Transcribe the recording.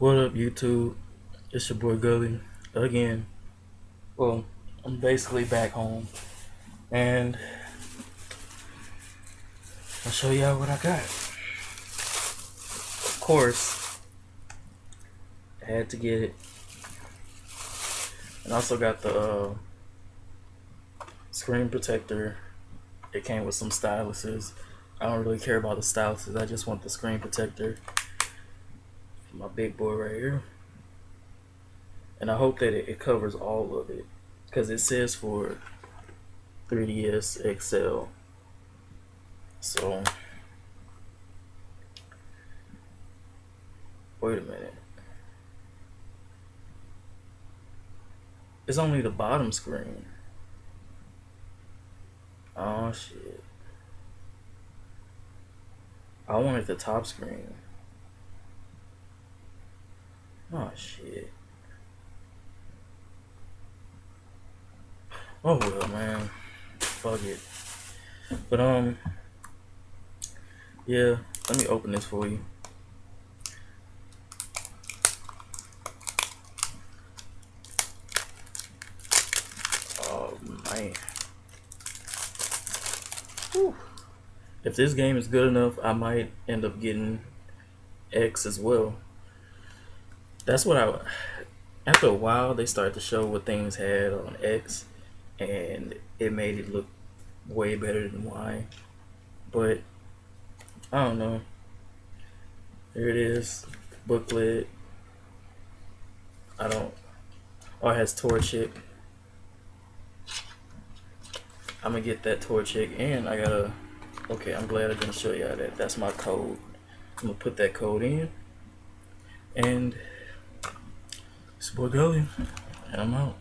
What up, YouTube? It's your boy Gully again. Well, I'm basically back home, and I'll show y'all what I got. Of course, I had to get it, and also got the screen protector. It came with some styluses. I don't really care about the styluses. I just want the screen protector for my big boy right here, and I hope that it covers all of it because it says for 3ds XL. So wait a minute. It's only the bottom screen. Oh shit. I wanted the top screen. Oh shit. Oh well, man. Fuck it. But yeah. Let me open this for you. Oh man. Whew. If this game is good enough, I might end up getting X as well. That's what I. After a while, they started to show what things had on X, and it made it look way better than Y. But I don't know. Here it is, booklet. I don't. Oh, it has Torchic. I'm gonna get that Torchic, and I gotta. Okay, I'm glad I didn't show y'all that. That's my code. I'm gonna put that code in, and it's boy Gully, and I'm out.